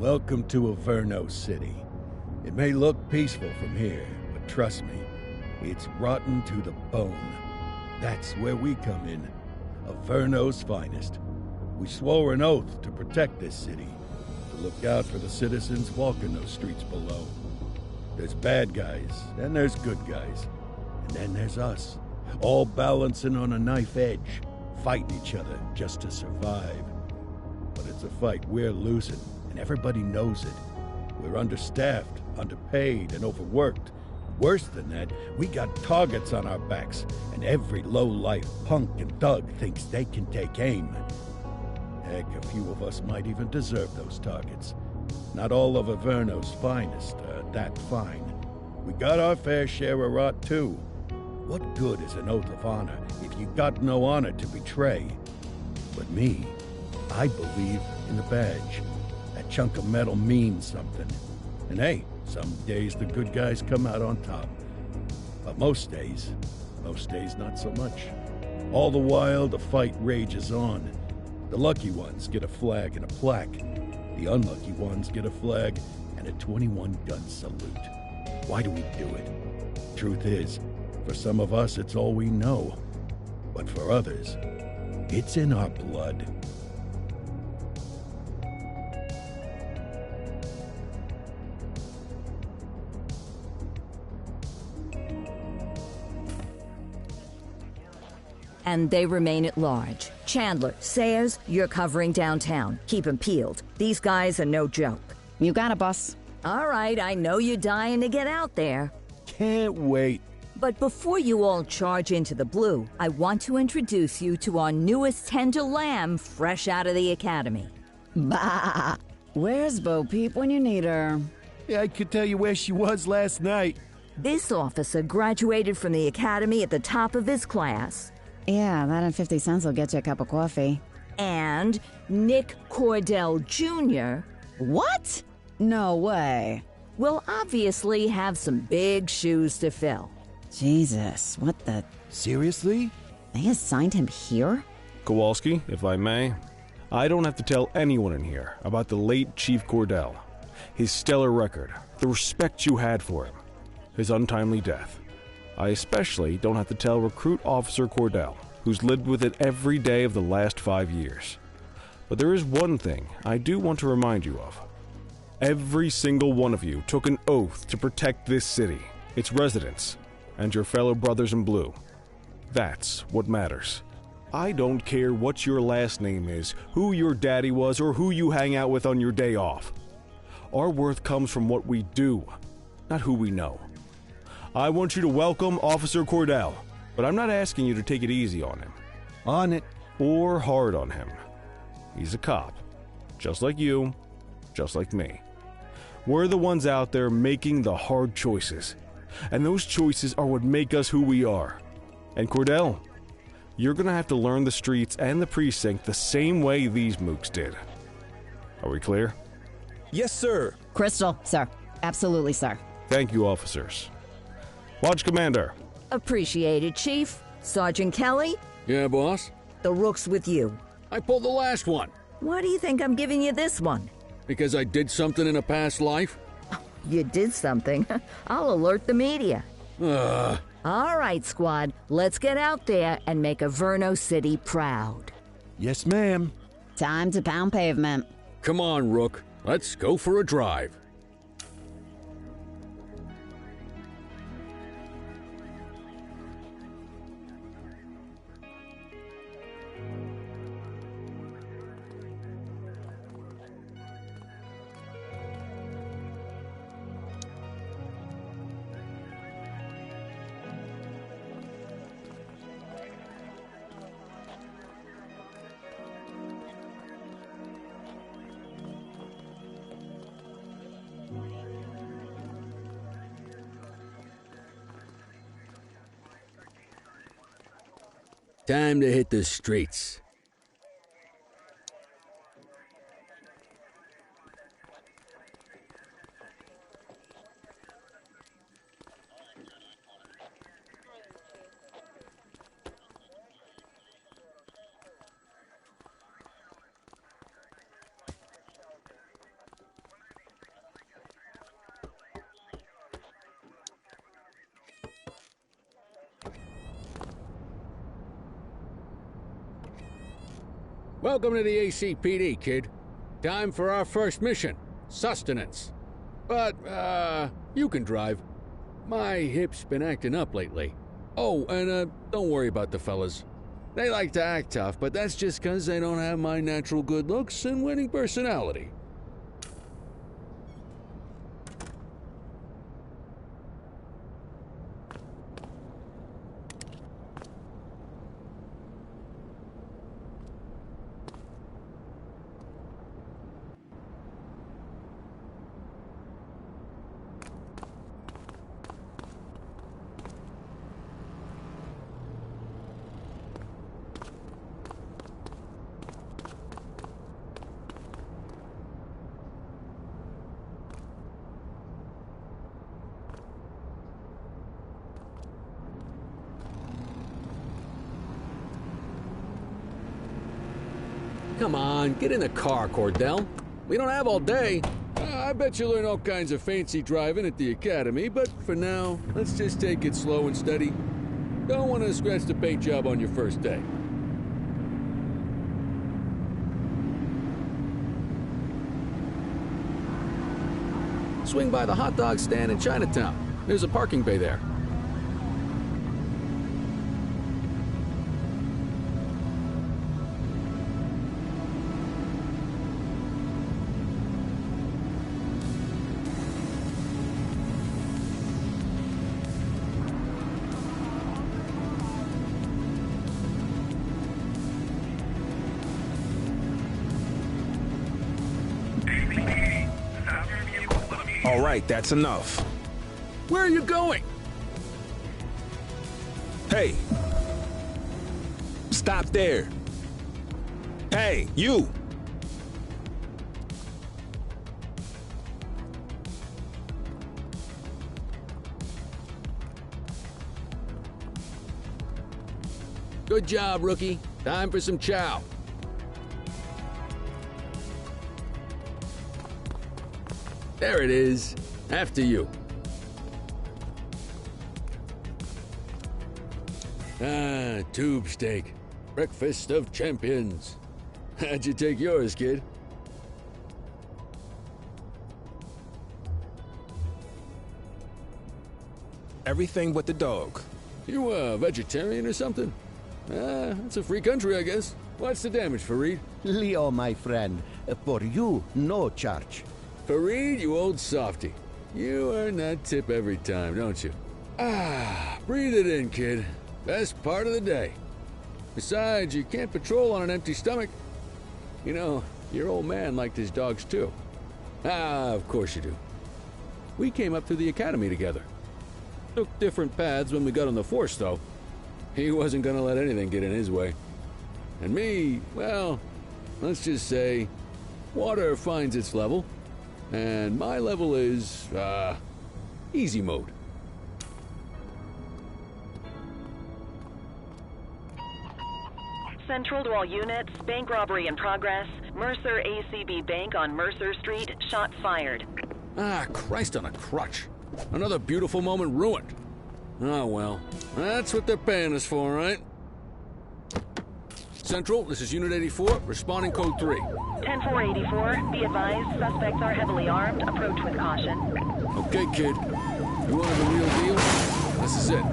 Welcome to Averno City. It may look peaceful from here, but trust me, it's rotten to the bone. That's where we come in. Averno's finest. We swore an oath to protect this city, to look out for the citizens walking those streets below. There's bad guys, and there's good guys. And then there's us, all balancing on a knife edge, fighting each other just to survive. But it's a fight we're losing, and everybody knows it. We're understaffed, underpaid, and overworked. Worse than that, we got targets on our backs, and every low-life punk and thug thinks they can take aim. Heck, a few of us might even deserve those targets. Not all of Averno's finest are that fine. We got our fair share of rot, too. What good is an oath of honor if you got no honor to betray? But me, I believe in the badge. That chunk of metal means something. And hey, some days the good guys come out on top. But most days not so much. All the while, the fight rages on. The lucky ones get a flag and a plaque. The unlucky ones get a flag and a 21-gun salute. Why do we do it? Truth is, for some of us it's all we know. But for others, it's in our blood. And they remain at large. Chandler, Sayers, you're covering downtown. Keep 'em peeled. These guys are no joke. You got it, boss. All right, I know you're dying to get out there. Can't wait. But before you all charge into the blue, I want to introduce you to our newest tender lamb fresh out of the academy. Bah! Where's Bo Peep when you need her? Yeah, I could tell you where she was last night. This officer graduated from the academy at the top of his class. Yeah, that and 50 cents will get you a cup of coffee. And Nick Cordell Jr. What? No way. will obviously have some big shoes to fill. Jesus, what the... Seriously? They assigned him here? Kowalski, if I may, I don't have to tell anyone in here about the late Chief Cordell, his stellar record, the respect you had for him, his untimely death. I especially don't have to tell Recruit Officer Cordell, who's lived with it every day of the last 5 years. But there is one thing I do want to remind you of. Every single one of you took an oath to protect this city, its residents, and your fellow brothers in blue. That's what matters. I don't care what your last name is, who your daddy was, or who you hang out with on your day off. Our worth comes from what we do, not who we know. I want you to welcome Officer Cordell, but I'm not asking you to take it easy on him. On it. Or hard on him. He's a cop, just like you, just like me. We're the ones out there making the hard choices, and those choices are what make us who we are. And Cordell, you're gonna have to learn the streets and the precinct the same way these mooks did. Are we clear? Yes, sir. Crystal, sir. Absolutely, sir. Thank you, officers. Watch Commander. Appreciated, Chief. Sergeant Kelly, Yeah, boss? the rook's with you. I pulled the last one. Why do you think I'm giving you this one? Because I did something in a past life? You did something. I'll alert the media. Ugh. All right, squad. Let's get out there and make Averno City proud. Yes, ma'am. Time to pound pavement. Come on, Rook. Let's go for a drive. Time to hit the streets. Welcome to the ACPD, kid. Time for our first mission, sustenance. But, you can drive. My hip's been acting up lately. Oh, and, don't worry about the fellas. They like to act tough, but that's just 'cause they don't have my natural good looks and winning personality. Come on, get in the car, Cordell. We don't have all day. I bet you learn all kinds of fancy driving at the academy, but for now, let's just take it slow and steady. Don't want to scratch the paint job on your first day. Swing by the hot dog stand in Chinatown. There's a parking bay there. All right, that's enough. Where are you going? Hey! Stop there! Hey, you! Good job, rookie. Time for some chow. There it is. After you. Ah, tube steak. Breakfast of champions. How'd you take yours, kid? Everything but the dog. You a vegetarian or something? It's a free country, I guess. What's the damage, Fareed? Leo, my friend, for you, no charge. Fareed, you old softy. You earn that tip every time, don't you? Ah, breathe it in, kid. Best part of the day. Besides, you can't patrol on an empty stomach. You know, your old man liked his dogs too. Ah, of course you do. We came up through the academy together. Took different paths when we got on the force, though. He wasn't gonna let anything get in his way. And me, well, let's just say, water finds its level. And my level is, easy mode. Central to all units, bank robbery in progress. Mercer ACB Bank on Mercer Street, shots fired. Ah, Christ on a crutch. Another beautiful moment ruined. Oh well, that's what they're paying us for, right? Central, this is Unit 84, responding code 3. 10-484, be advised, suspects are heavily armed. Approach with caution. Okay, kid. You wanted the real deal? This is it.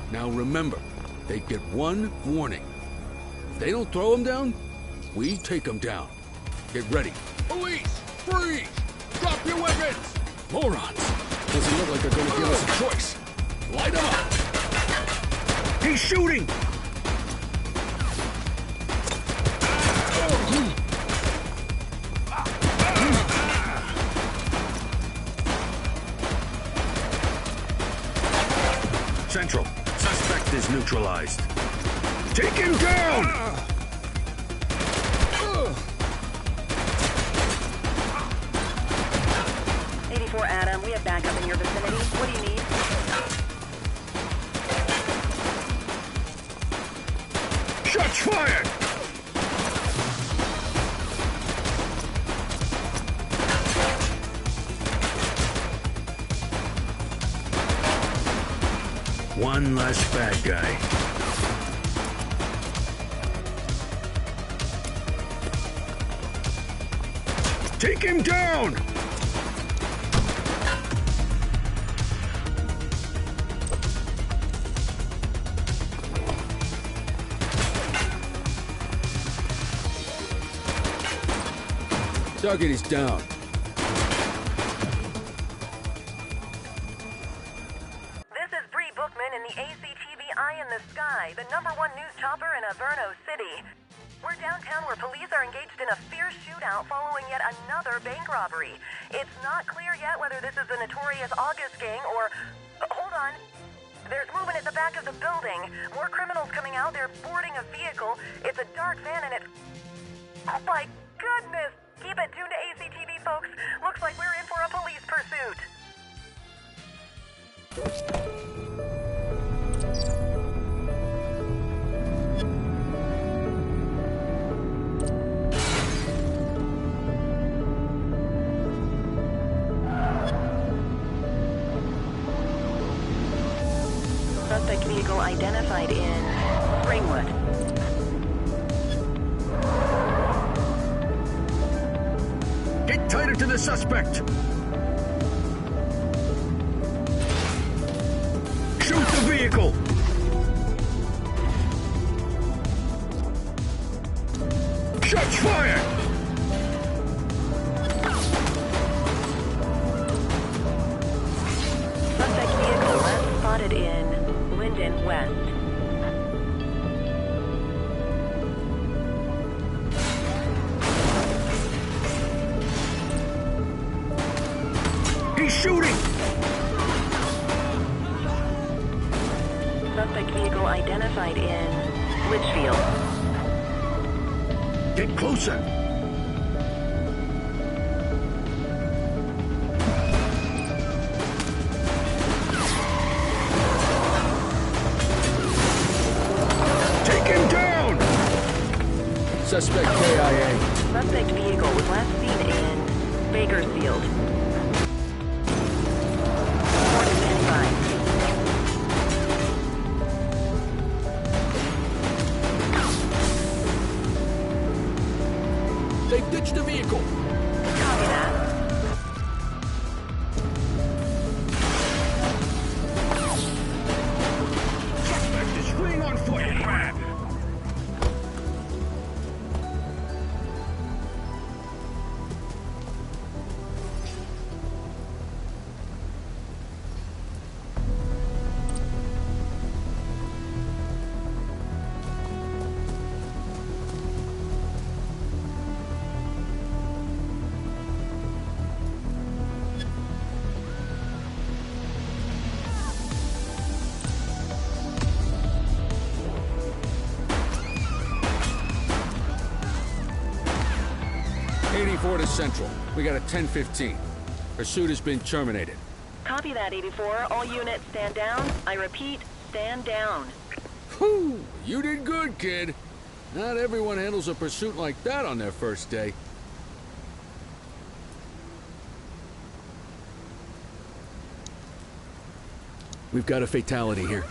Now remember, They get one warning. If they don't throw him down, we take him down. Get ready. Police! Freeze! Drop your weapons! Morons! Doesn't look like they're gonna give us a choice. Light them up! He's shooting! Central, suspect is neutralized. Take him down! 84 Adam, we have backup in your vicinity. What do you need? Shots fired! One less bad guy. Take him down! Target is down. This is Bree Bookman in the ACTV Eye in the Sky, the #1 news chopper in Averno City. We're downtown where police are engaged in a fierce shootout following yet another bank robbery. It's not clear yet whether this is the notorious August gang or... hold on. There's movement at the back of the building. More criminals coming out. They're boarding a vehicle. It's a dark van and it's... oh my goodness! Keep it tuned to ACTV, folks. Looks like we're in for a police pursuit. Suspect vehicle identified in Springwood. Get tighter to the suspect! Shoot the vehicle! Shots fired! Suspect vehicle last spotted in Linden West. He's shooting! Suspect vehicle identified in Litchfield. Get closer! Take him down! Suspect KIA. Suspect vehicle was last seen in Bakersfield. Report standing by. They've ditched the vehicle. Copy that. Suspect is fleeing on foot. Grab. To Central. We got a 10-15. Pursuit has been terminated. Copy that, 84. All units stand down. I repeat, stand down. Whew! You did good, kid. Not everyone handles a pursuit like that on their first day. We've got a fatality here.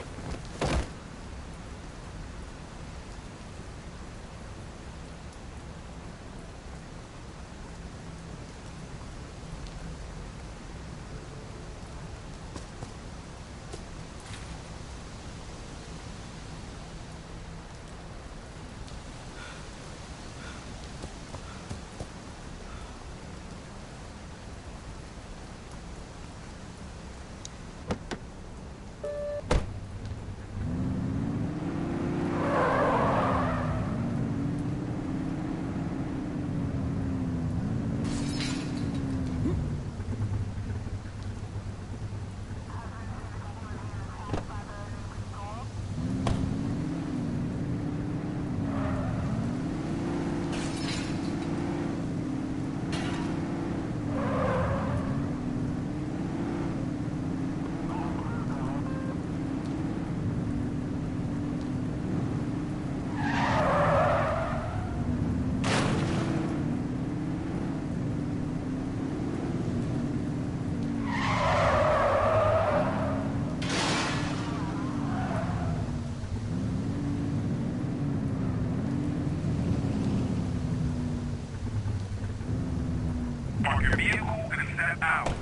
Ow!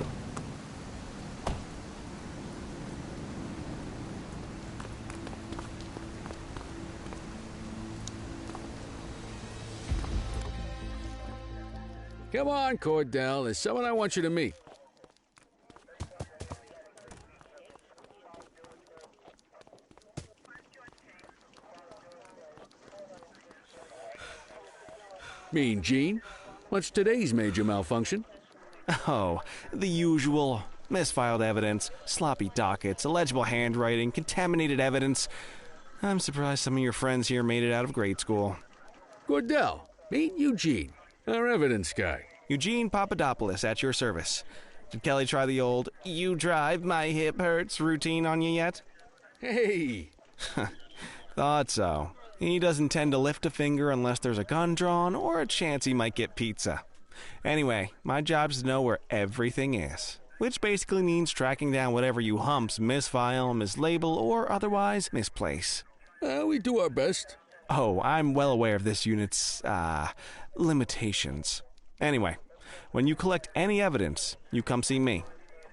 Come on, Cordell. There's someone I want you to meet. Mean Gene? What's today's major malfunction? Oh, the usual. Misfiled evidence, sloppy dockets, illegible handwriting, contaminated evidence. I'm surprised some of your friends here made it out of grade school. Cordell, meet Eugene, our evidence guy. Eugene Papadopoulos at your service. Did Kelly try the old, "you drive, my hip hurts" routine on you yet? Hey! Thought so. He doesn't tend to lift a finger unless there's a gun drawn or a chance he might get pizza. Anyway, my job's to know where everything is, which basically means tracking down whatever you humps misfile, mislabel, or otherwise misplace. We do our best. Oh, I'm well aware of this unit's, limitations. Anyway, when you collect any evidence, you come see me.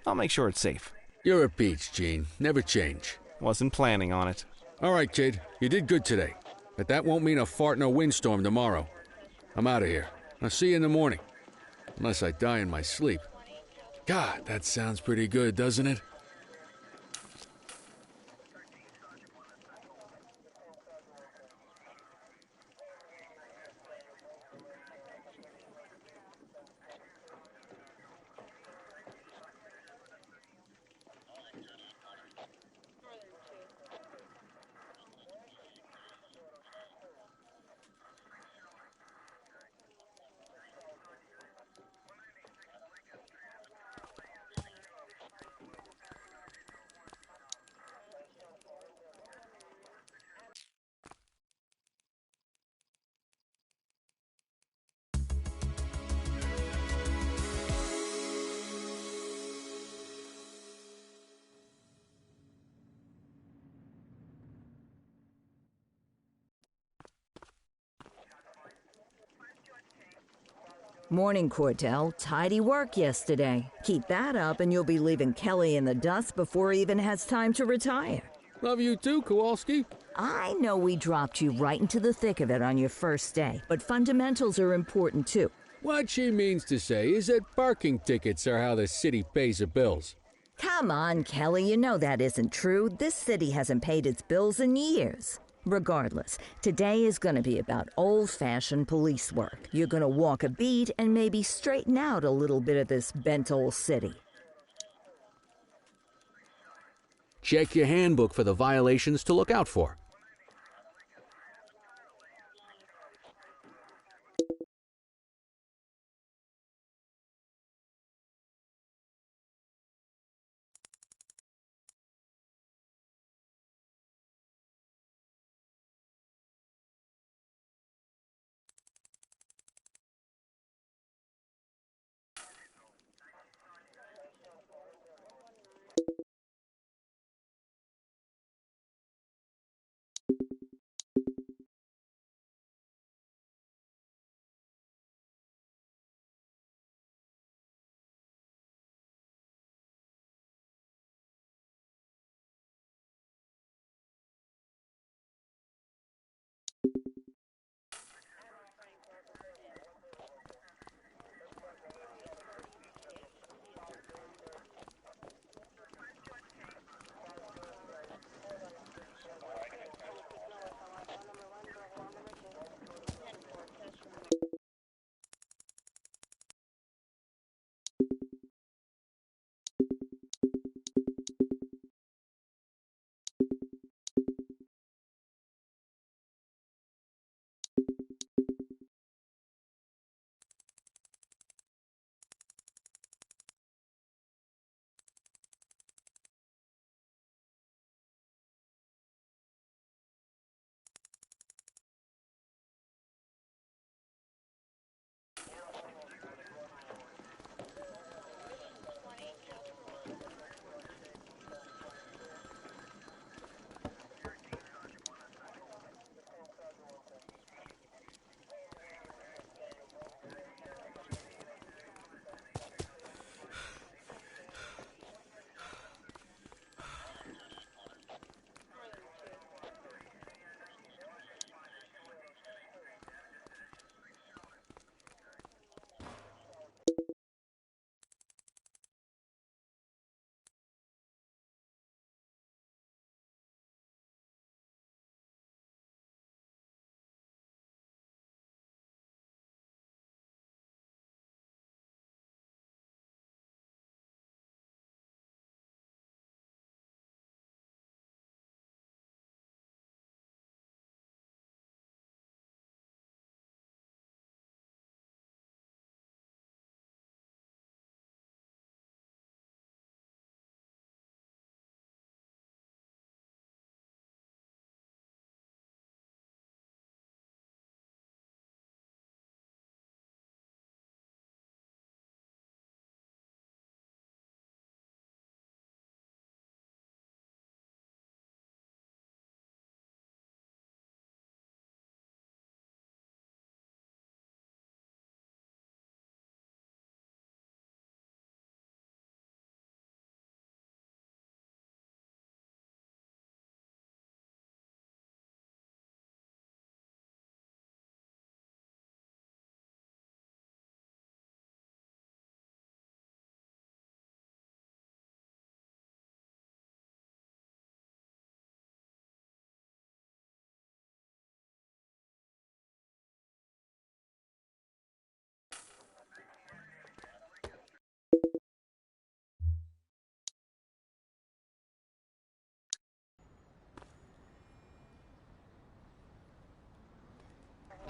I'll make sure it's safe. You're a peach, Gene. Never change. Wasn't planning on it. All right, kid. You did good today. But that won't mean a fart in a windstorm tomorrow. I'm out of here. I'll see you in the morning. Unless I die in my sleep. God, that sounds pretty good, doesn't it? Morning, Cordell. Tidy work yesterday. Keep that up and you'll be leaving Kelly in the dust before he even has time to retire. Love you too, Kowalski. I know we dropped you right into the thick of it on your first day, but fundamentals are important too. What she means to say is that parking tickets are how the city pays the bills. Come on, Kelly, you know that isn't true. This city hasn't paid its bills in years. Regardless, today is going to be about old-fashioned police work. You're going to walk a beat and maybe straighten out a little bit of this bent old city. Check your handbook for the violations to look out for.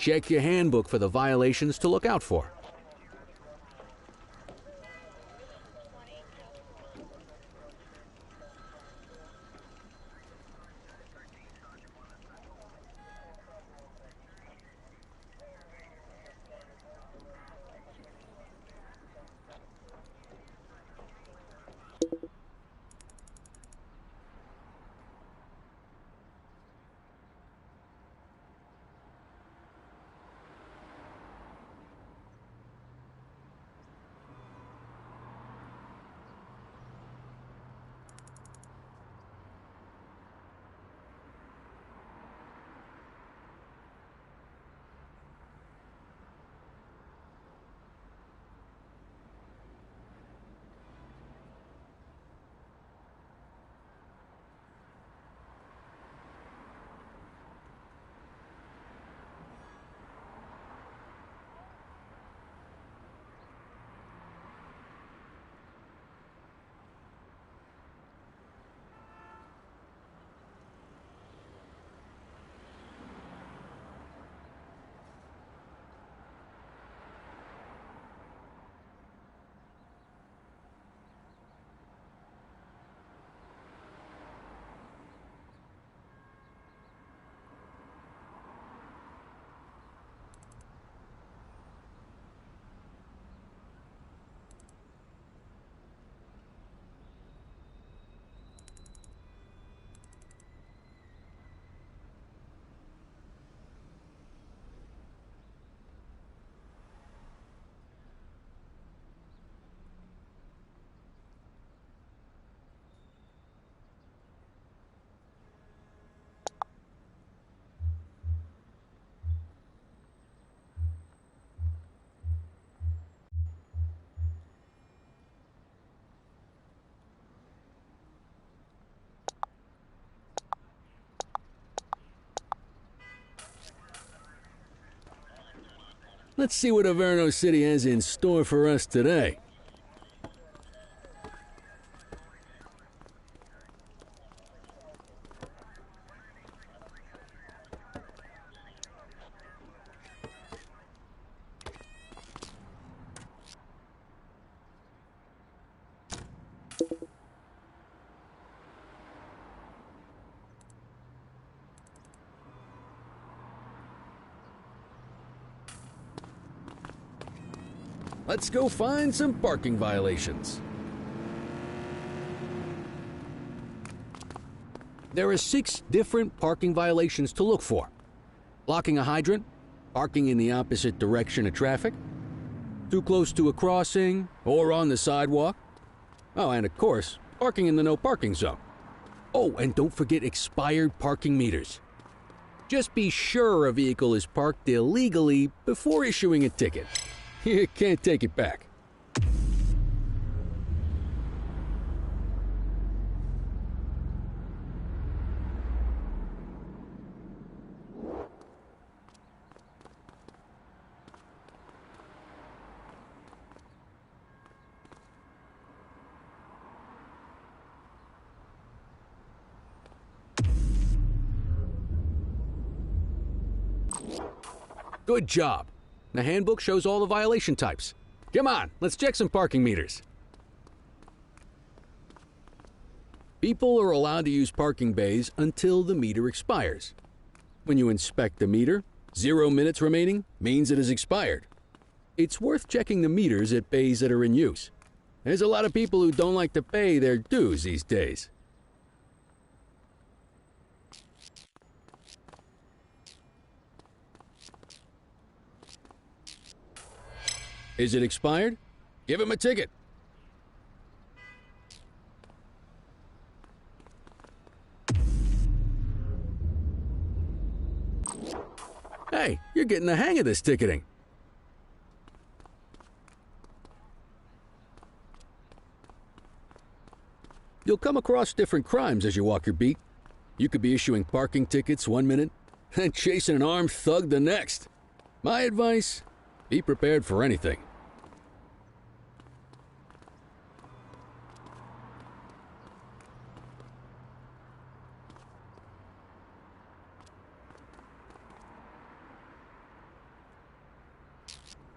check your handbook for the violations to look out for. Let's see what Averno City has in store for us today. Let's go find some parking violations. There are 6 different parking violations to look for. Blocking a hydrant, parking in the opposite direction of traffic, too close to a crossing or on the sidewalk. Oh, and of course, parking in the no parking zone. Oh, and don't forget expired parking meters. Just be sure a vehicle is parked illegally before issuing a ticket. You can't take it back. Good job. The handbook shows all the violation types. Come on, let's check some parking meters. People are allowed to use parking bays until the meter expires. When you inspect the meter, 0 minutes remaining means it has expired. It's worth checking the meters at bays that are in use. There's a lot of people who don't like to pay their dues these days. Is it expired? Give him a ticket. Hey, you're getting the hang of this ticketing. You'll come across different crimes as you walk your beat. You could be issuing parking tickets 1 minute and chasing an armed thug the next. My advice, be prepared for anything.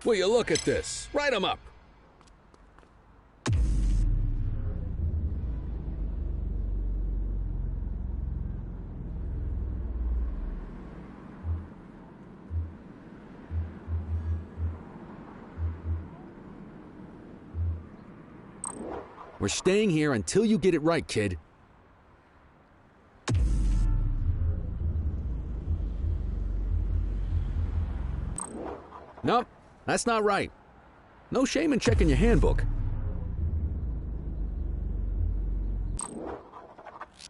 Will you look at this? Write them up. We're staying here until you get it right, kid. Nope, that's not right. No shame in checking your handbook.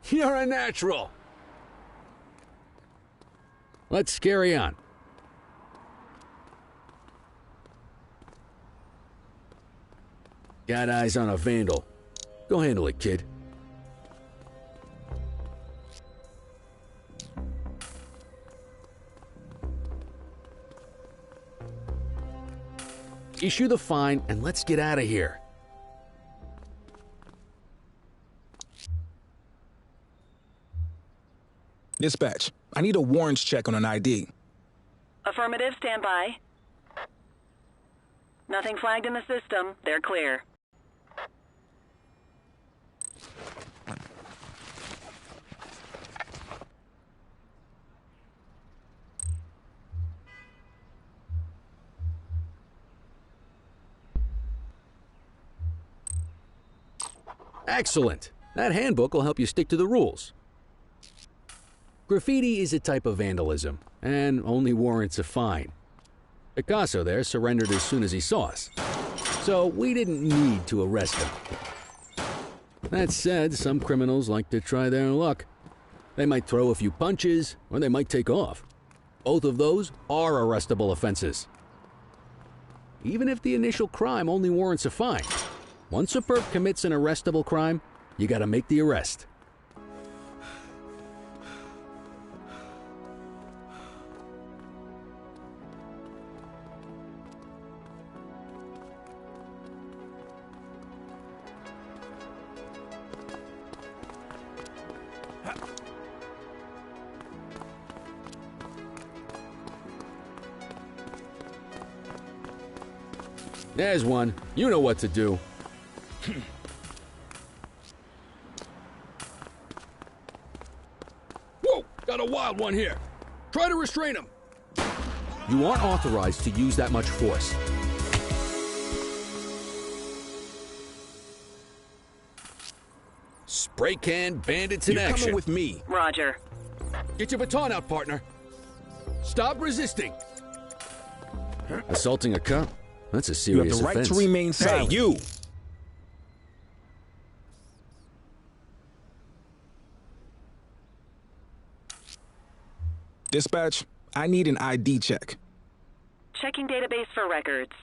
You're a natural. Let's carry on. Got eyes on a vandal. Go handle it, kid. Issue the fine and let's get out of here. Dispatch, I need a warrants check on an ID. Affirmative, stand by. Nothing flagged in the system. They're clear. Excellent. That handbook will help you stick to the rules. Graffiti is a type of vandalism, and only warrants a fine. Picasso there surrendered as soon as he saw us, so we didn't need to arrest him. That said, some criminals like to try their luck. They might throw a few punches, or they might take off. Both of those are arrestable offenses. Even if the initial crime only warrants a fine, once a perp commits an arrestable crime, you gotta make the arrest. There's one. You know what to do. Whoa! Got a wild one here. Try to restrain him. You aren't authorized to use that much force. Spray can bandits in You're action. coming with me. Roger. Get your baton out, partner. Stop resisting. Assaulting a cop? That's a You serious have the right offense. to remain silent. Hey, you! Dispatch, I need an ID check. Checking database for records.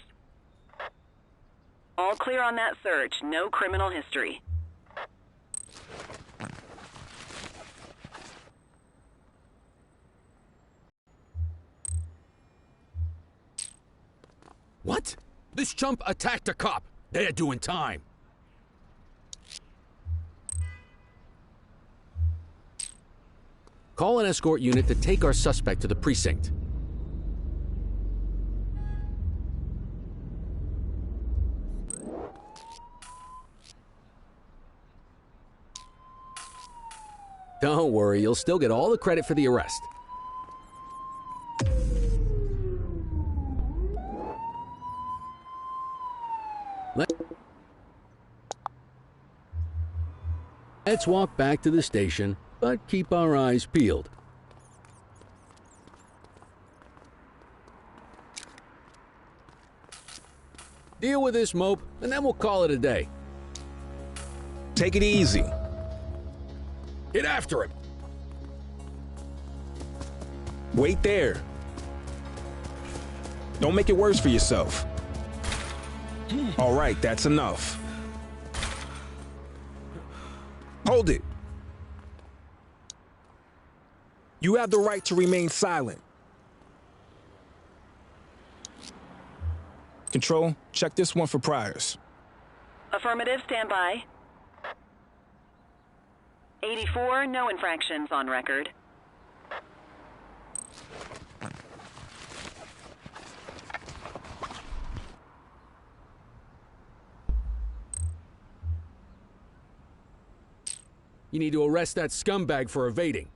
All clear on that search. No criminal history. What? This chump attacked a cop. They're doing time. Call an escort unit to take our suspect to the precinct. Don't worry, you'll still get all the credit for the arrest. Let's walk back to the station, but keep our eyes peeled. Deal with this mope, and then we'll call it a day. Take it easy. Get after him! Wait there. Don't make it worse for yourself. All right, that's enough. Hold it. You have the right to remain silent. Control, check this one for priors. Affirmative, stand by. 84, no infractions on record. You need to arrest that scumbag for evading.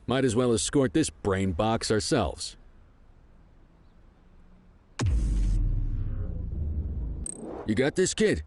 Might as well escort this brain box ourselves. You got this, kid?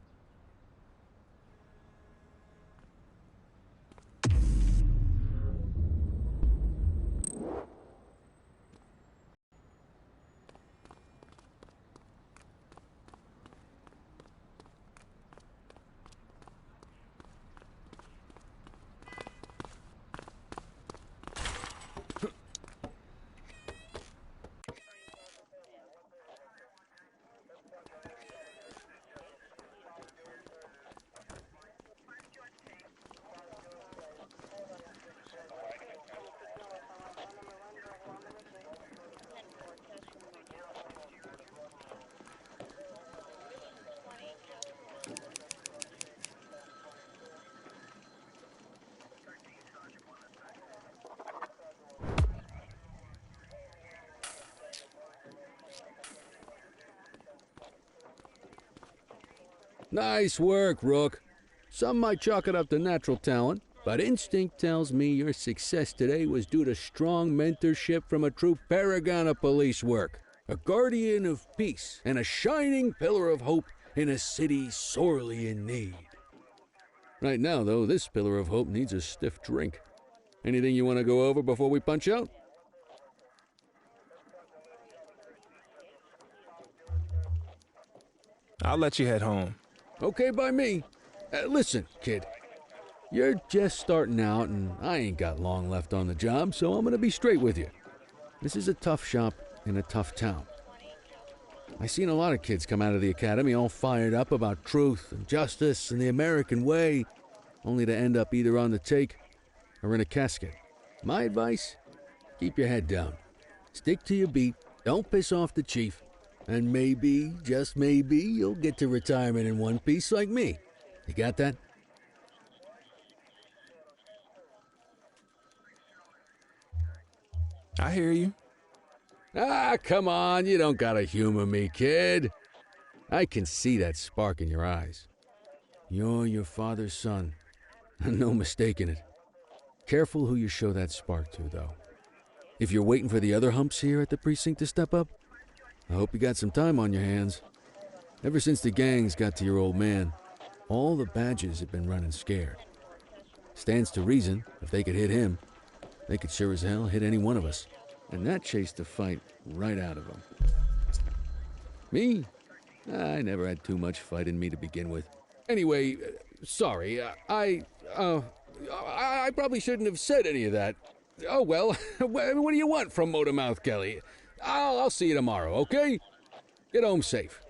Nice work, Rook. Some might chalk it up to natural talent, but instinct tells me your success today was due to strong mentorship from a true paragon of police work, a guardian of peace, and a shining pillar of hope in a city sorely in need. Right now, though, this pillar of hope needs a stiff drink. Anything you want to go over before we punch out? I'll let you head home. Okay by me. Listen, kid. You're just starting out, and I ain't got long left on the job, so I'm gonna be straight with you. This is a tough shop in a tough town. I seen a lot of kids come out of the academy all fired up about truth and justice and the American way, only to end up either on the take or in a casket. My advice? Keep your head down. Stick to your beat. Don't piss off the chief. And maybe, just maybe, you'll get to retirement in one piece like me. You got that? I hear you. Ah, come on, you don't gotta humor me, kid. I can see that spark in your eyes. You're your father's son. No mistaking it. Careful who you show that spark to, though. If you're waiting for the other humps here at the precinct to step up, I hope you got some time on your hands. Ever since the gangs got to your old man, all the badges have been running scared. Stands to reason, if they could hit him, they could sure as hell hit any one of us. And that chased the fight right out of them. Me? I never had too much fight in me to begin with. Anyway, sorry, I probably shouldn't have said any of that. Oh well, what do you want from Motormouth Kelly? I'll see you tomorrow, okay? Get home safe.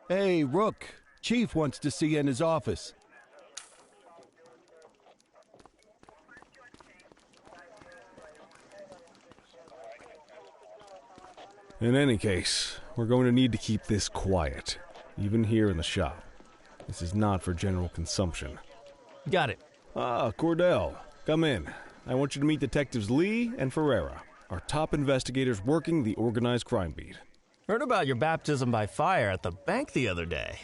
Hey, Rook. Chief wants to see you in his office. In any case, we're going to need to keep this quiet, even here in the shop. This is not for general consumption. Got it. Ah, Cordell, come in. I want you to meet Detectives Lee and Ferreira, our top investigators working the organized crime beat. Heard about your baptism by fire at the bank the other day.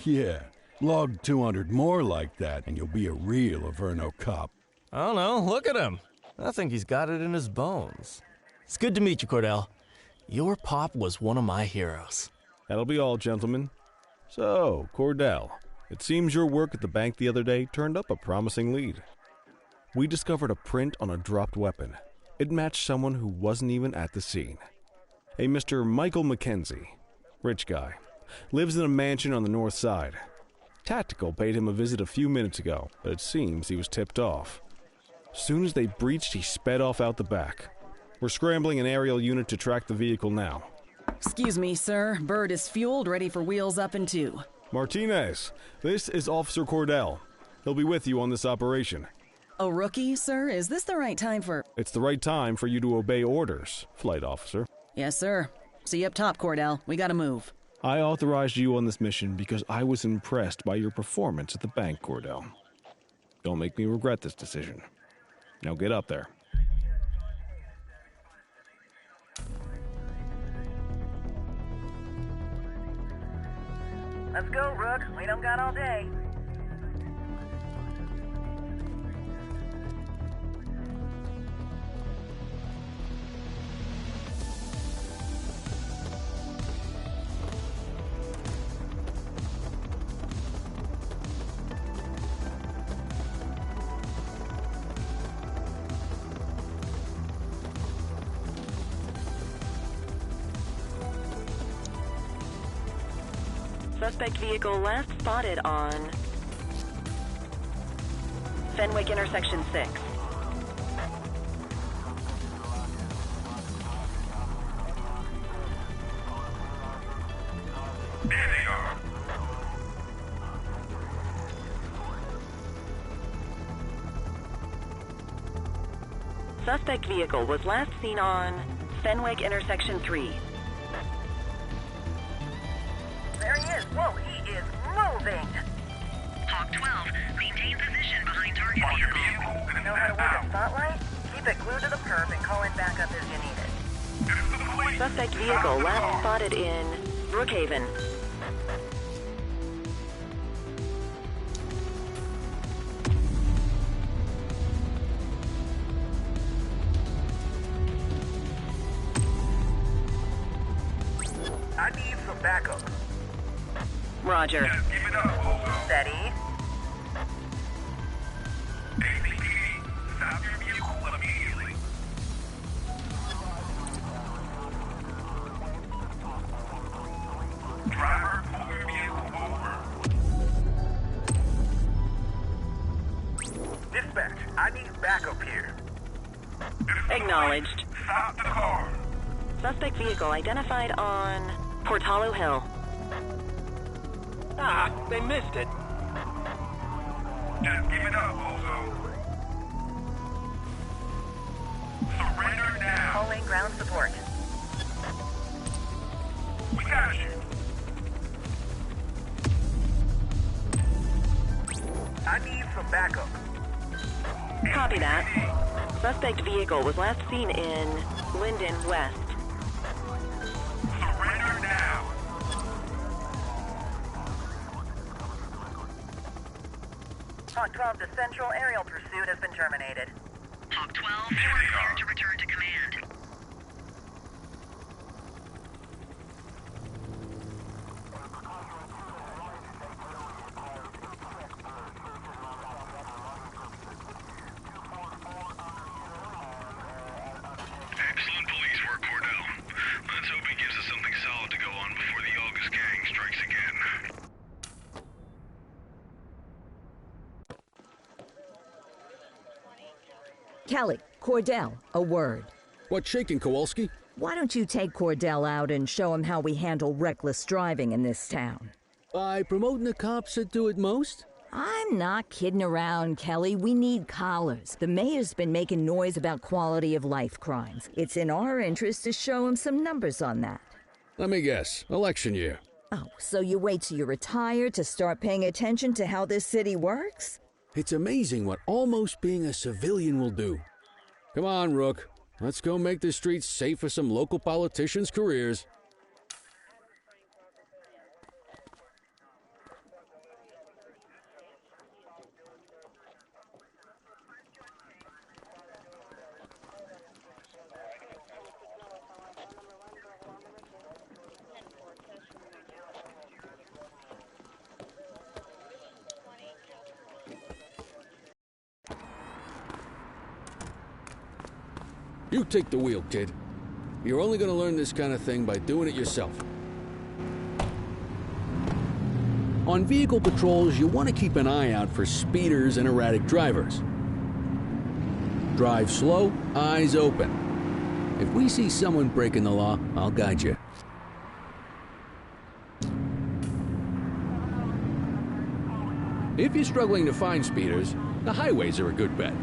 Yeah, log 200 more like that, and you'll be a real Averno cop. I don't know, look at him. I think he's got it in his bones. It's good to meet you, Cordell. Your pop was one of my heroes. That'll be all, gentlemen. So, Cordell, it seems your work at the bank the other day turned up a promising lead. We discovered a print on a dropped weapon. It matched someone who wasn't even at the scene. A Mr. Michael Mackenzie, rich guy, lives in a mansion on the north side. Tactical paid him a visit a few minutes ago, but it seems he was tipped off. As soon as they breached, he sped off out the back. We're scrambling an aerial unit to track the vehicle now. Excuse me, sir. Bird is fueled, ready for wheels up in 2. Martinez, this is Officer Cordell. He'll be with you on this operation. A rookie, sir? Is this the right time for... It's the right time for you to obey orders, flight officer. Yes, sir. See you up top, Cordell. We gotta move. I authorized you on this mission because I was impressed by your performance at the bank, Cordell. Don't make me regret this decision. Now get up there. Let's go, Rook. We don't got all day. Suspect vehicle last spotted on Fenwick intersection 6. There they are. Suspect vehicle was last seen on Fenwick intersection 3. There he is. Whoa, he is moving. Hawk 12, maintain position behind target vehicle. Know how to work a spotlight? Keep it glued to the perp and call in backup as you need it. Suspect vehicle last spotted in Brookhaven. I need some backup. Roger. Just give it up, Bozo. Steady. ACPD, stop your vehicle immediately. Driver, pull your vehicle over. Dispatch, I need backup here. Acknowledged. Stop the car. Suspect vehicle identified on Portalo Hill. Ah, they missed it. Just give it up, Bozo. Surrender now. Calling ground support. We got you. I need some backup. Copy that. Suspect vehicle was last seen in Linden West. Surrender now. Hawk 12 to Central aerial pursuit has been terminated. Hawk 12, you There are they clear are. to return to command. Excellent police work, Cordell. Let's hope he gives us something solid to go on before the August gang strikes again. Kelly, Cordell, a word. What's shaking, Kowalski? Why don't you take Cordell out and show him how we handle reckless driving in this town? By promoting the cops that do it most? I'm not kidding around, Kelly. We need collars. The mayor's been making noise about quality of life crimes. It's in our interest to show him some numbers on that. Let me guess. Election year. Oh, so you wait till you're retired to start paying attention to how this city works? It's amazing what almost being a civilian will do. Come on, Rook. Let's go make the streets safe for some local politicians' careers. You take the wheel, kid. You're only gonna learn this kind of thing by doing it yourself. On vehicle patrols, you want to keep an eye out for speeders and erratic drivers. Drive slow, eyes open. If we see someone breaking the law, I'll guide you. If you're struggling to find speeders, the highways are a good bet.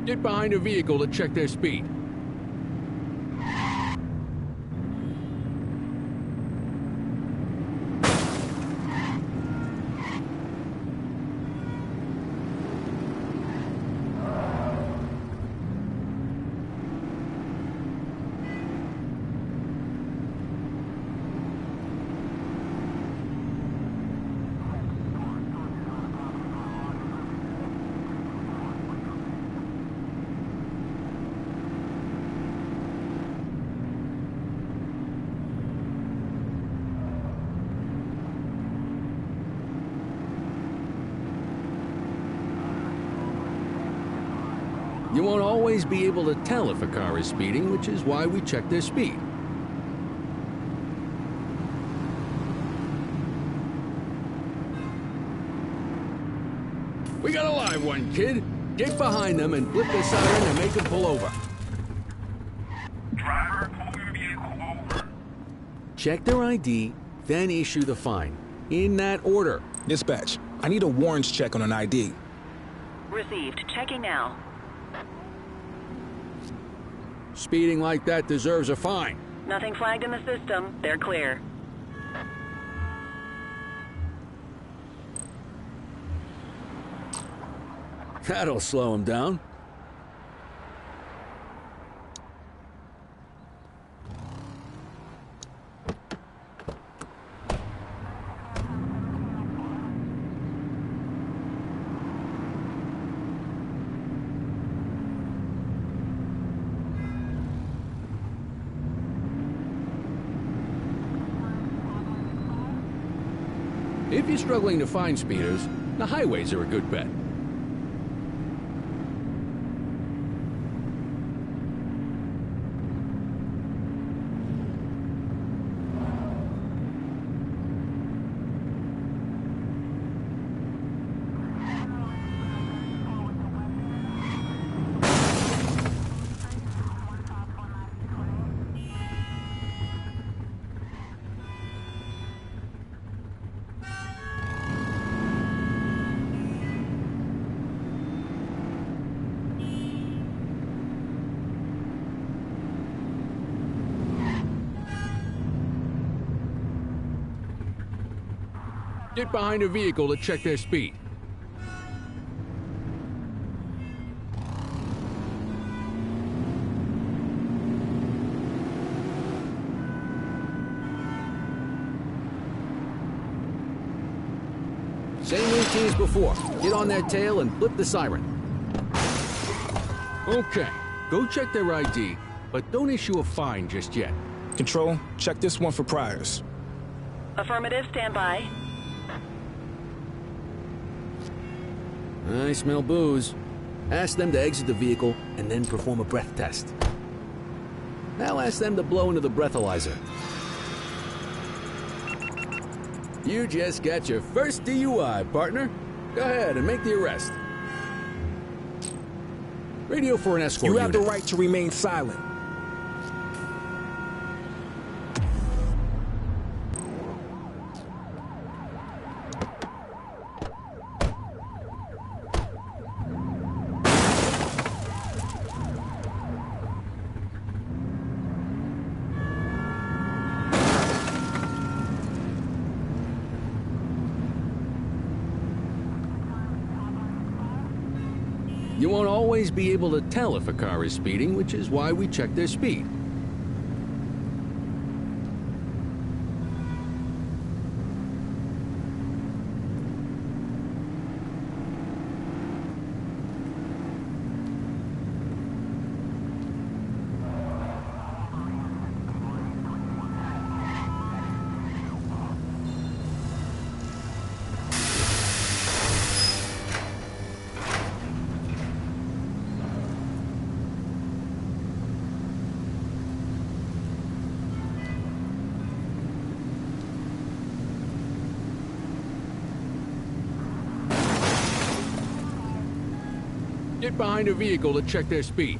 Get behind a vehicle to check their speed. You won't always be able to tell if a car is speeding, which is why we check their speed. We got a live one, kid. Get behind them and flip the siren and make them pull over. Driver, pull your vehicle over. Check their ID, then issue the fine. In that order. Dispatch, I need a warrants check on an ID. Received. Checking now. Speeding like that deserves a fine. Nothing flagged in the system. They're clear. That'll slow him down. If you're struggling to find speeders, the highways are a good bet. Get behind a vehicle to check their speed. Same routine as before. Get on their tail and flip the siren. Okay, go check their ID, but don't issue a fine just yet. Control, check this one for priors. Affirmative. Stand by. I smell booze. Ask them to exit the vehicle and then perform a breath test. Now ask them to blow into the breathalyzer. You just got your first DUI, partner. Go ahead and make the arrest. Radio for an escort You have unit. the right to remain silent. You won't always be able to tell if a car is speeding, which is why we check their speed. Get behind a vehicle to check their speed.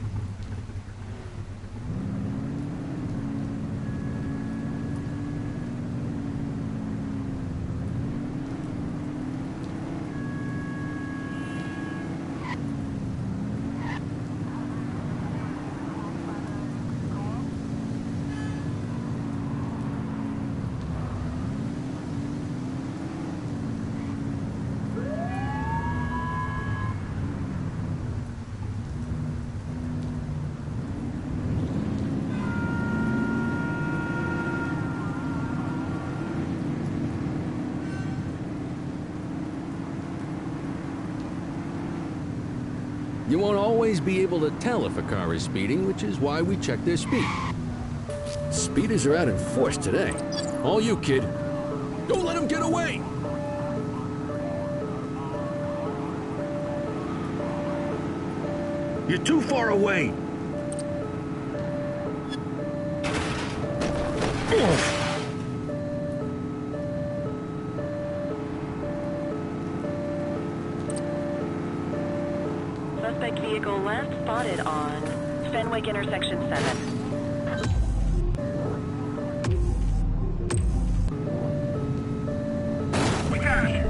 You won't always be able to tell if a car is speeding, which is why we check their speed. Speeders are out in force today. All you, kid. Don't let them get away! You're too far away. Suspect vehicle last spotted on Fenwick intersection 7. We got it.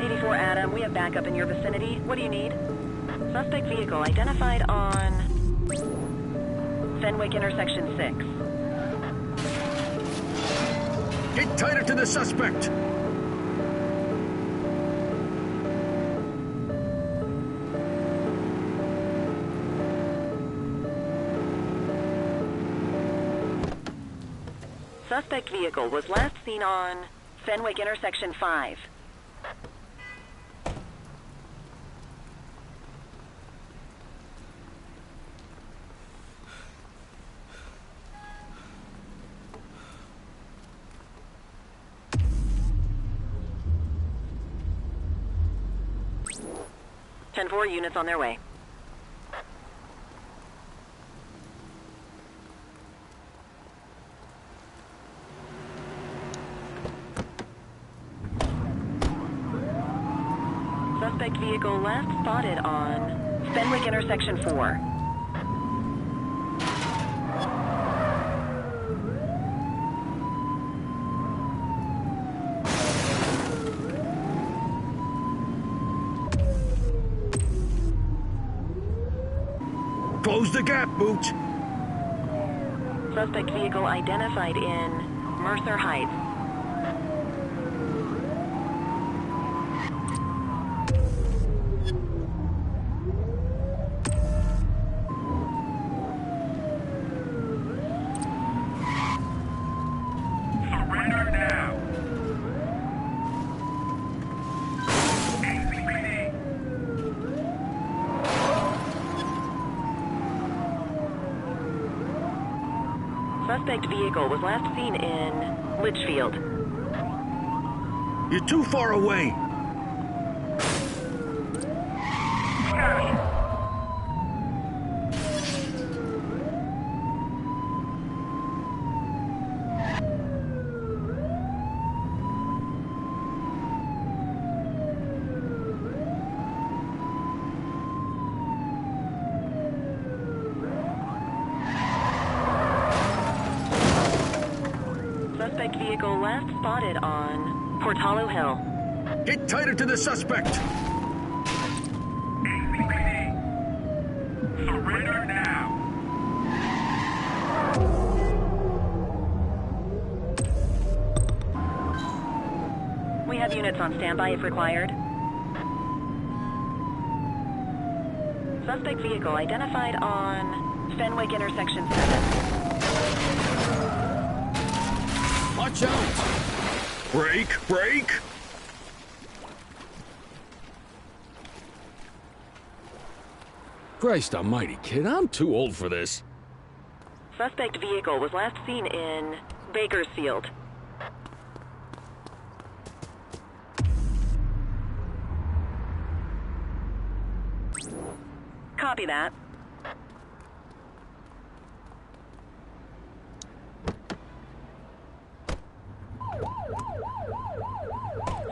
84 Adam, we have backup in your vicinity. What do you need? Suspect vehicle identified on Fenwick intersection 6. Get tighter to the suspect. Suspect vehicle was last seen on Fenwick intersection 5. Ten-4 units on their way. Suspect vehicle last spotted on Fenwick intersection 4. Close the gap, Boots. Suspect vehicle identified in Mercer Heights. Surrender now. ACPD. Suspect vehicle was last seen in Litchfield. You're too far away. We got it. Suspect vehicle last spotted on Portalo Hill. Get tighter to the suspect. ACPD. Surrender now. We have units on standby if required. Suspect vehicle identified on Fenwick intersection 7. Watch out! Break! Christ almighty, kid, I'm too old for this. Suspect vehicle was last seen in Bakersfield. Copy that.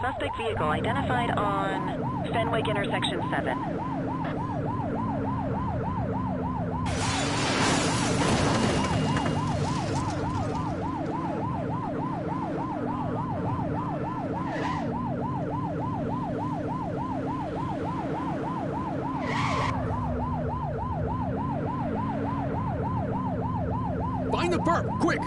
Suspect vehicle identified on Fenwick intersection 7. Find the perp, quick!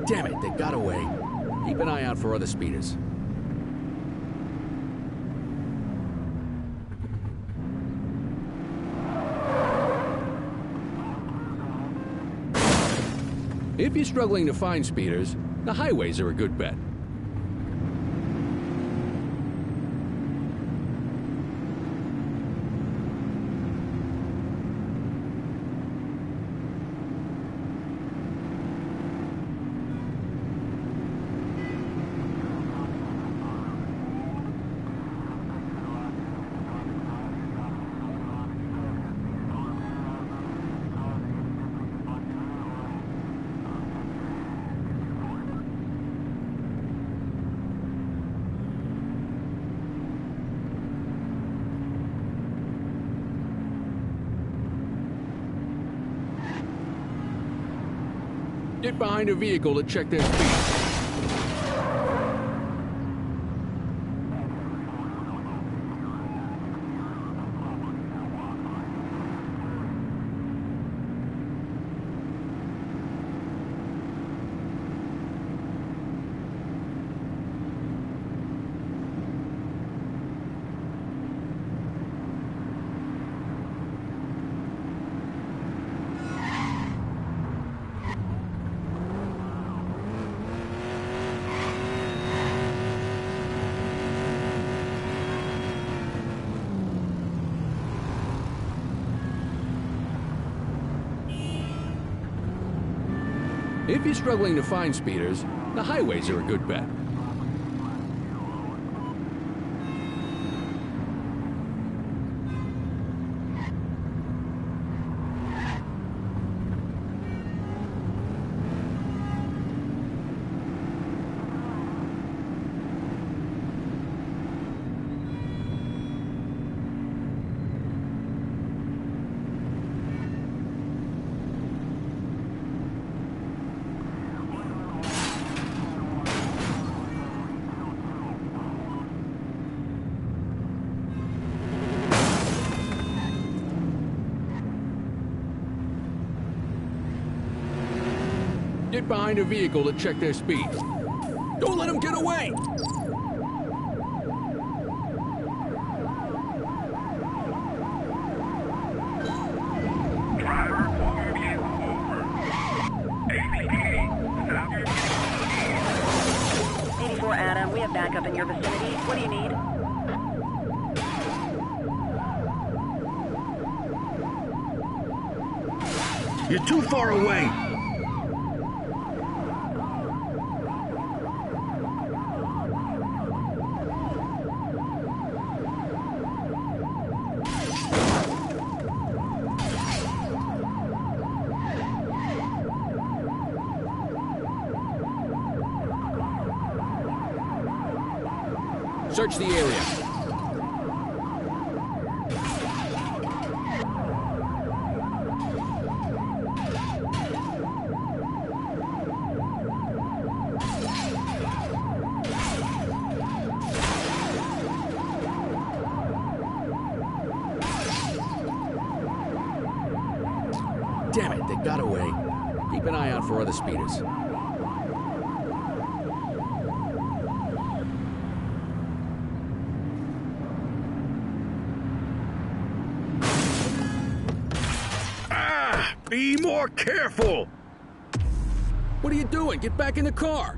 Damn it, they got away. Keep an eye out for other speeders. If you're struggling to find speeders, the highways are a good bet. Get behind a vehicle to check their speed. If you're struggling to find speeders, the highways are a good bet. Get behind a vehicle to check their speed. Don't let them get away! Driver, walking vehicle over. APD, stop your vehicle. 84 Adam, we have backup in your vicinity. What do you need? You're too far away. Search the area. got away. Keep an eye out for other speeders. Ah! Be more careful! What are you doing? Get back in the car!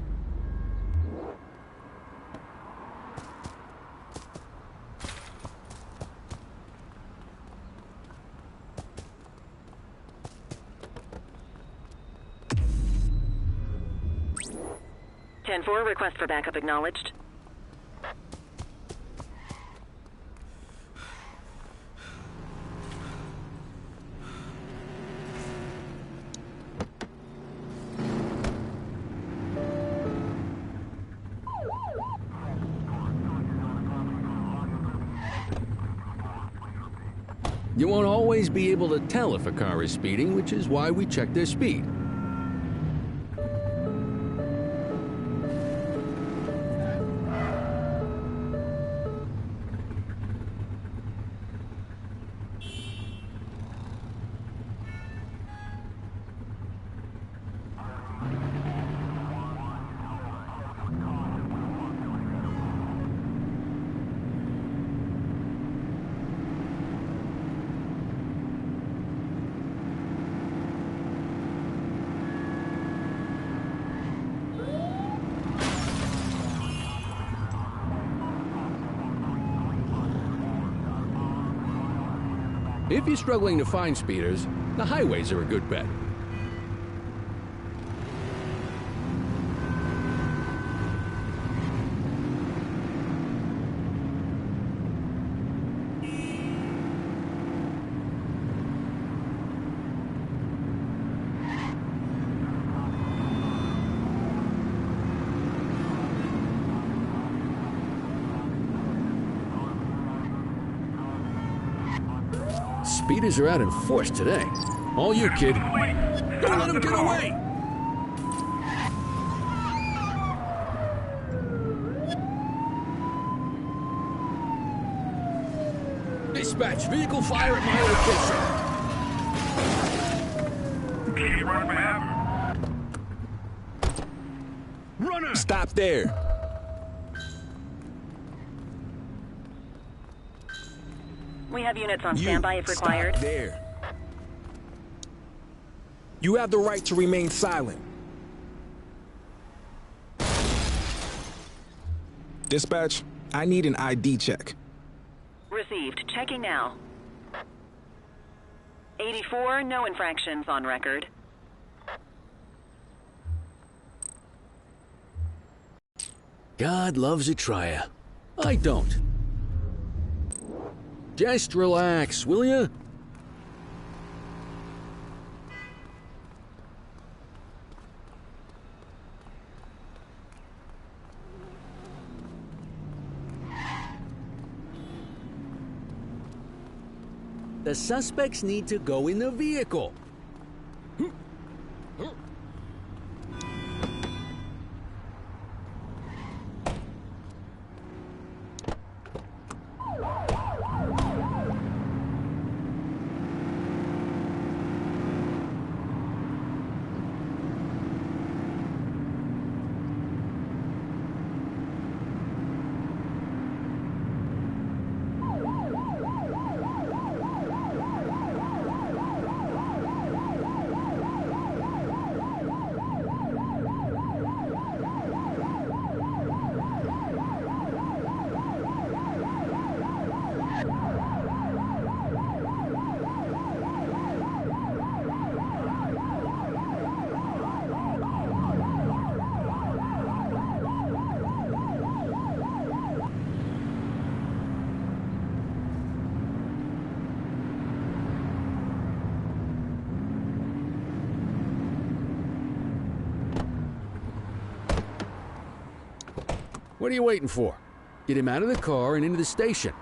Ten-4, request for backup acknowledged. You won't always be able to tell if a car is speeding, which is why we check their speed. If you're struggling to find speeders, the highways are a good bet. Speeders are out in force today. All you, kid. Don't let him get away! Dispatch, vehicle fire at my location. Runner! Stop there. We have units on standby if required. Stop there. You have the right to remain silent. Dispatch, I need an ID check. Received. Checking now. 84, no infractions on record. God loves a trier. I don't. Just relax, will ya? The suspects need to go in the vehicle. What are you waiting for? Get him out of the car and into the station.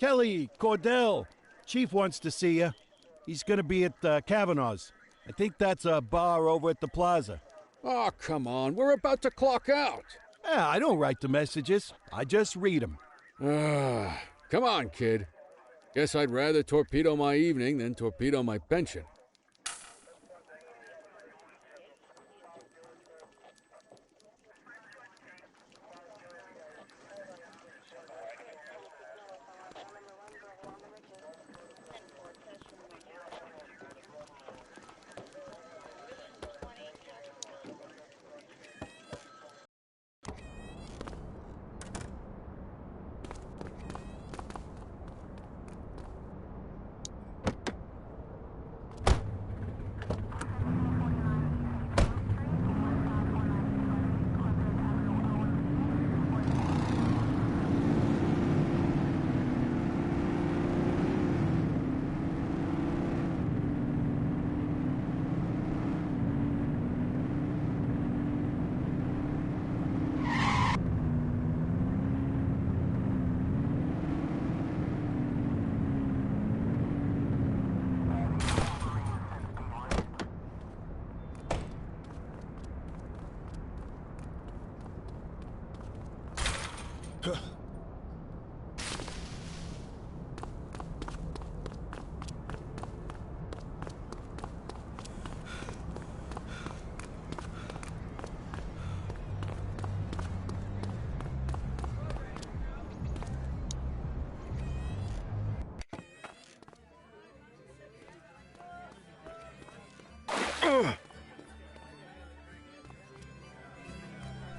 Kelly, Cordell. Chief wants to see you. He's gonna be at Kavanaugh's. I think that's a bar over at the plaza. Oh, come on. We're about to clock out. Yeah, I don't write the messages. I just read them. Come on, kid. Guess I'd rather torpedo my evening than torpedo my pension.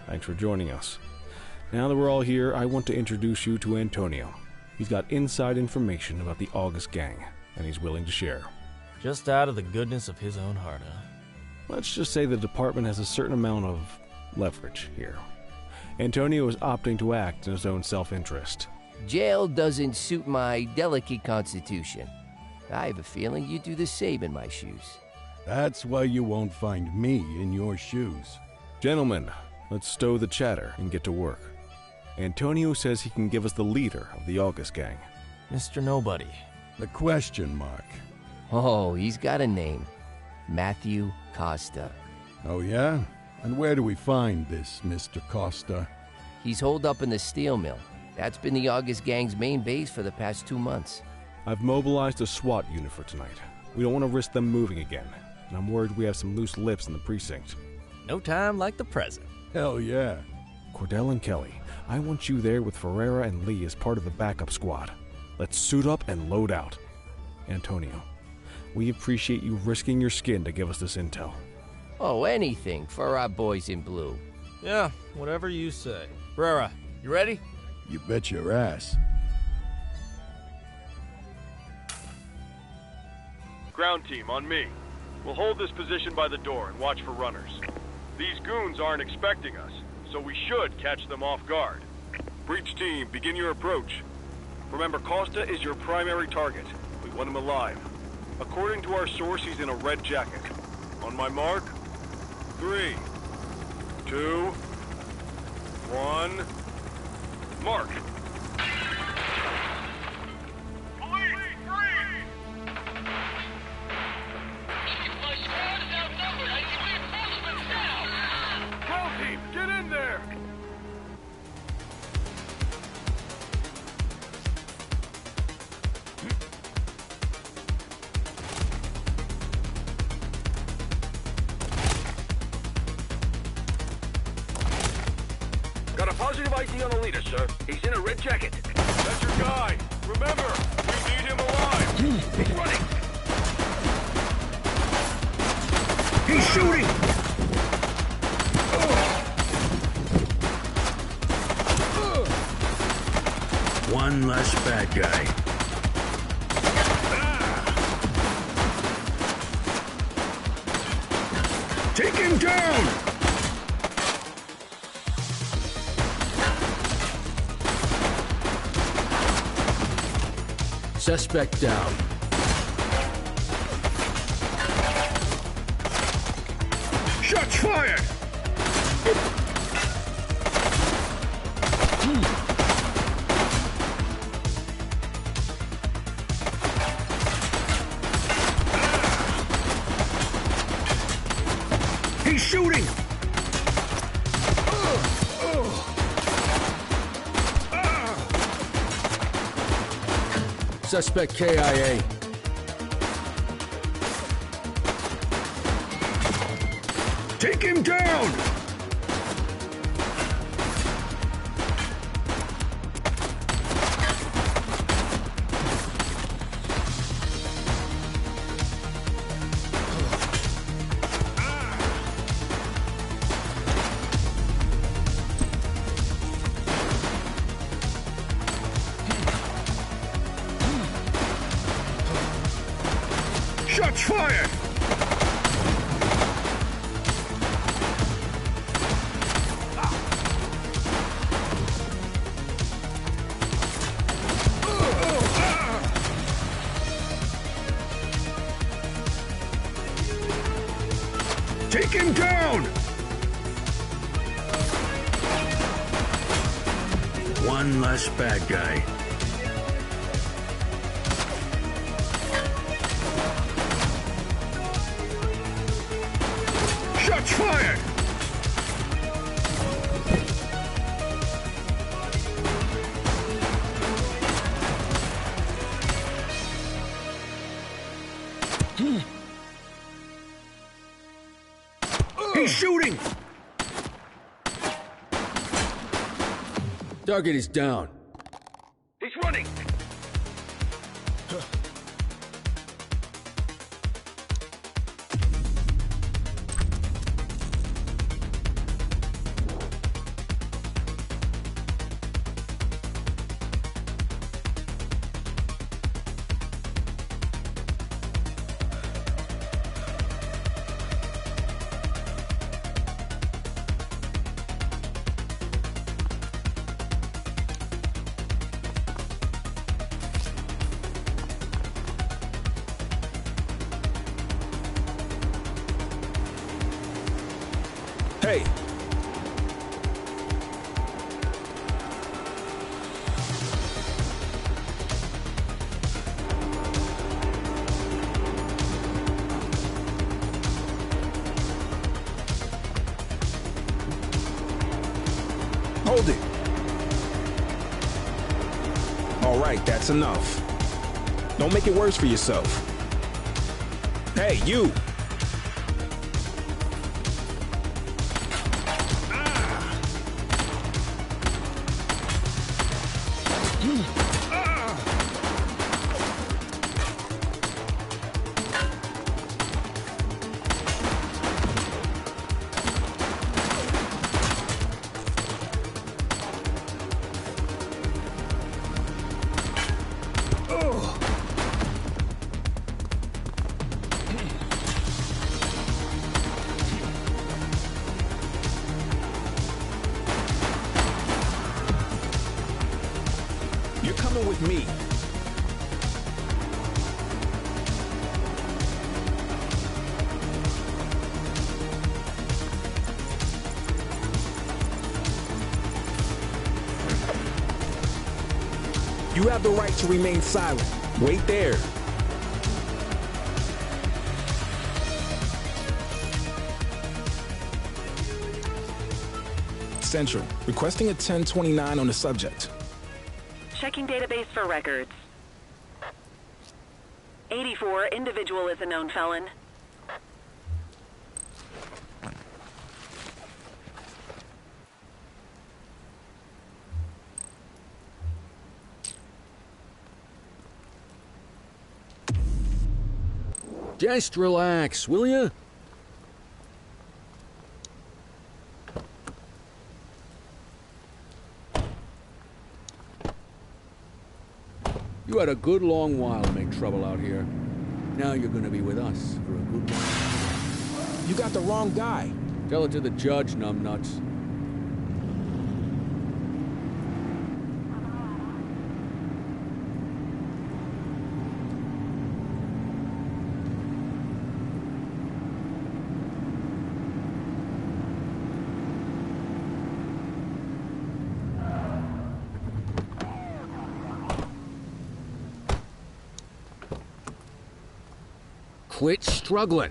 Thanks for joining us. Now that we're all here, I want to introduce you to Antonio. He's got inside information about the August gang, and he's willing to share. Just out of the goodness of his own heart, huh? Let's just say the department has a certain amount of leverage here. Antonio is opting to act in his own self-interest. Jail doesn't suit my delicate constitution. I have a feeling you'd do the same in my shoes. That's why you won't find me in your shoes. Gentlemen, let's stow the chatter and get to work. Antonio says he can give us the leader of the August gang. Mr. Nobody. The question mark. Oh, he's got a name. Matthew Costa. Oh, yeah? And where do we find this Mr. Costa? He's holed up in the steel mill. That's been the August gang's main base for the past 2 months. I've mobilized a SWAT unit for tonight. We don't want to risk them moving again, and I'm worried we have some loose lips in the precinct. No time like the present. Hell yeah. Cordell and Kelly, I want you there with Ferreira and Lee as part of the backup squad. Let's suit up and load out. Antonio, we appreciate you risking your skin to give us this intel. Oh, anything for our boys in blue. Yeah, whatever you say. Ferreira, you ready? You bet your ass. Ground team, on me. We'll hold this position by the door and watch for runners. These goons aren't expecting us, so we should catch them off guard. Breach team, begin your approach. Remember, Costa is your primary target. We want him alive. According to our source, he's in a red jacket. On my mark, 3, 2, 1, mark! Get in there! Got a positive ID on the leader, sir. He's in a red jacket. That's your guy. Remember, we need him alive. He's running. He's shooting! One less bad guy. Take him down! Suspect down. Shots fired! He's shooting! Suspect KIA. Take him down! Shots fired! Take him down! One less bad guy. Shots fired! He's shooting! Target is down. He's running! Hey! Hold it! All right, that's enough. Don't make it worse for yourself. Hey, you! You're coming with me. You have the right to remain silent. Wait there. Central, requesting a 1029 on the subject. Checking database for records. 84, individual is a known felon. Just relax, will ya? You had a good long while to make trouble out here. Now you're gonna be with us for a good while. You got the wrong guy. Tell it to the judge, numbnuts. Quit struggling.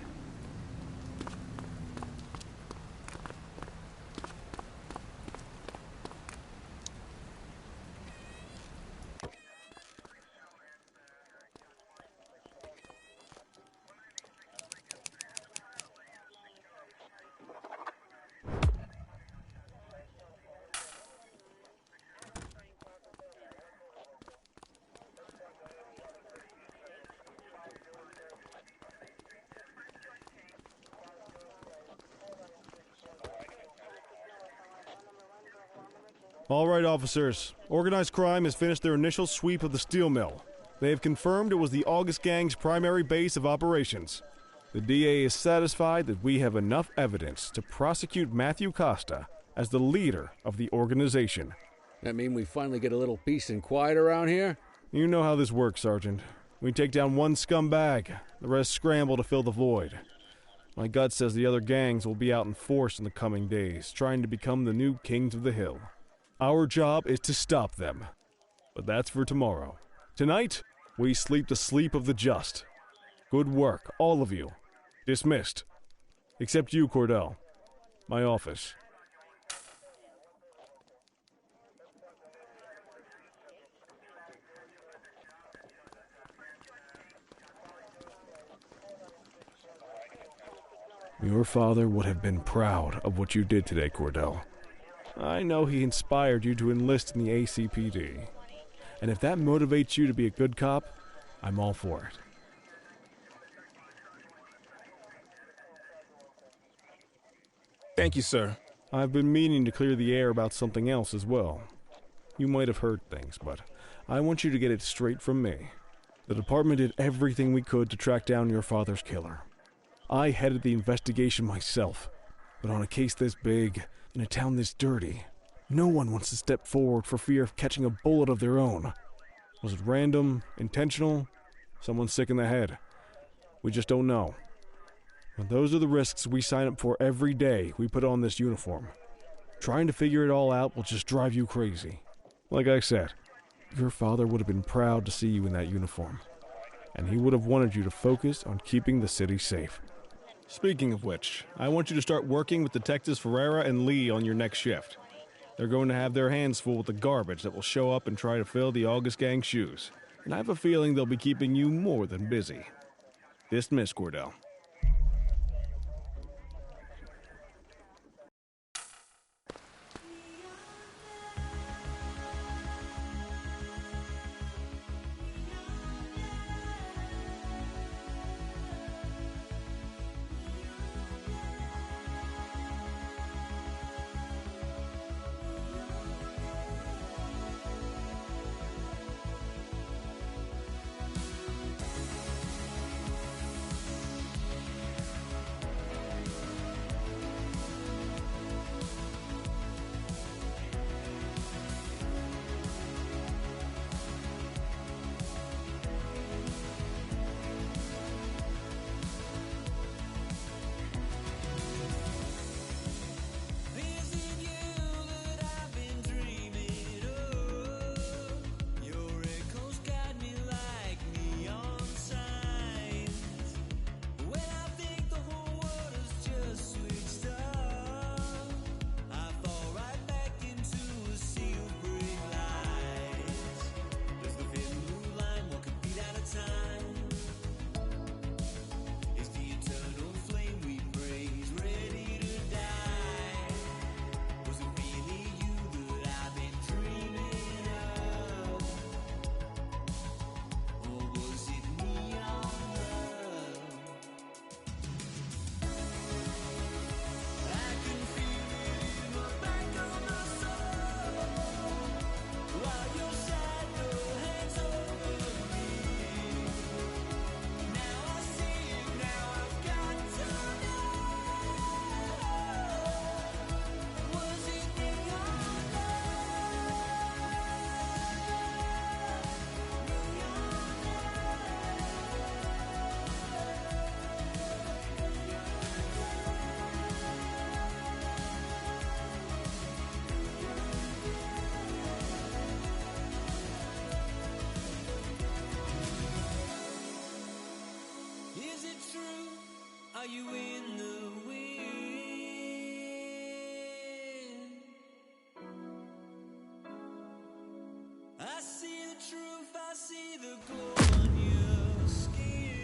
All right, officers. Organized crime has finished their initial sweep of the steel mill. They have confirmed it was the August Gang's primary base of operations. The DA is satisfied that we have enough evidence to prosecute Matthew Costa as the leader of the organization. That mean we finally get a little peace and quiet around here? You know how this works, Sergeant. We take down one scumbag, the rest scramble to fill the void. My gut says the other gangs will be out in force in the coming days, trying to become the new kings of the hill. Our job is to stop them. But that's for tomorrow. Tonight, we sleep the sleep of the just. Good work, all of you. Dismissed. Except you, Cordell. My office. Your father would have been proud of what you did today, Cordell. I know he inspired you to enlist in the ACPD. And if that motivates you to be a good cop, I'm all for it. Thank you, sir. I've been meaning to clear the air about something else as well. You might have heard things, but I want you to get it straight from me. The department did everything we could to track down your father's killer. I headed the investigation myself, but on a case this big, in a town this dirty, no one wants to step forward for fear of catching a bullet of their own. Was it random, intentional, someone sick in the head? We just don't know. But those are the risks we sign up for every day we put on this uniform. Trying to figure it all out will just drive you crazy. Like I said, your father would have been proud to see you in that uniform, and he would have wanted you to focus on keeping the city safe. Speaking of which, I want you to start working with Detectives Ferreira and Lee on your next shift. They're going to have their hands full with the garbage that will show up and try to fill the August Gang's shoes. And I have a feeling they'll be keeping you more than busy. Dismiss, Cordell. Are you in the wind? I see the truth, I see the glow on your skin.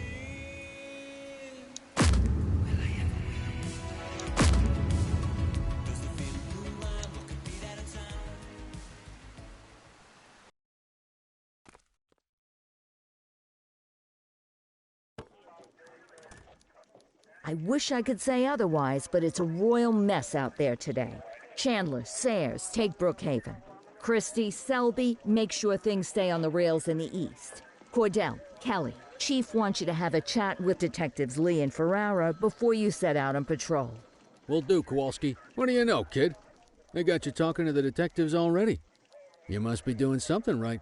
Does the thin blue line look a beat at a time? I wish I could say otherwise, but it's a royal mess out there today. Chandler, Sayers, take Brookhaven. Christie, Selby, make sure things stay on the rails in the east. Cordell, Kelly, Chief wants you to have a chat with Detectives Lee and Ferrara before you set out on patrol. Will do, Kowalski. What do you know, kid? They got you talking to the detectives already. You must be doing something right.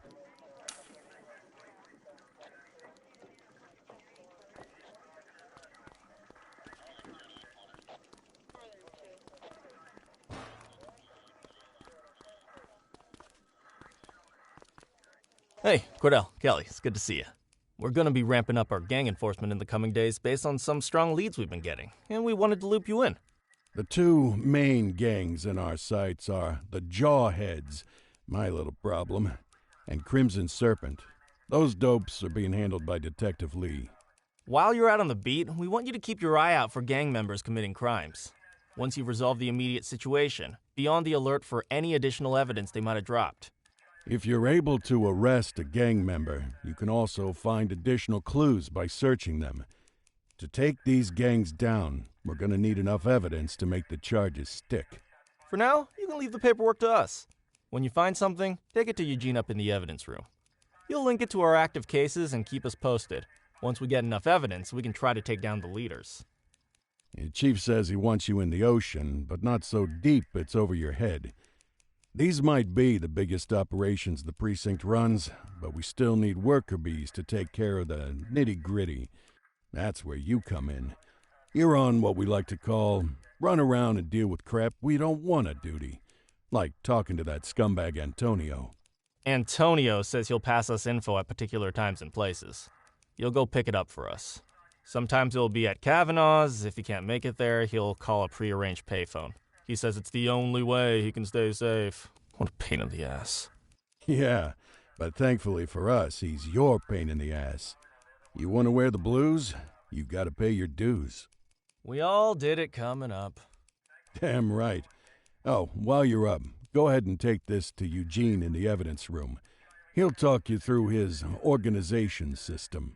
Hey, Cordell, Kelly, it's good to see you. We're going to be ramping up our gang enforcement in the coming days based on some strong leads we've been getting, and we wanted to loop you in. The two main gangs in our sights are the Jawheads, my little problem, and Crimson Serpent. Those dopes are being handled by Detective Lee. While you're out on the beat, we want you to keep your eye out for gang members committing crimes. Once you've resolved the immediate situation, be on the alert for any additional evidence they might have dropped. If you're able to arrest a gang member, you can also find additional clues by searching them. To take these gangs down, we're going to need enough evidence to make the charges stick. For now, you can leave the paperwork to us. When you find something, take it to Eugene up in the evidence room. You'll link it to our active cases and keep us posted. Once we get enough evidence, we can try to take down the leaders. The chief says he wants you in the ocean, but not so deep it's over your head. These might be the biggest operations the precinct runs, but we still need worker bees to take care of the nitty-gritty. That's where you come in. You're on what we like to call run around and deal with crap we don't want to duty, like talking to that scumbag Antonio. Antonio says he'll pass us info at particular times and places. You'll go pick it up for us. Sometimes it'll be at Kavanaugh's. If he can't make it there, he'll call a prearranged payphone. He says it's the only way he can stay safe. What a pain in the ass. Yeah, but thankfully for us, he's your pain in the ass. You want to wear the blues? You gotta pay your dues. We all did it coming up. Damn right. Oh, while you're up, go ahead and take this to Eugene in the evidence room. He'll talk you through his organization system.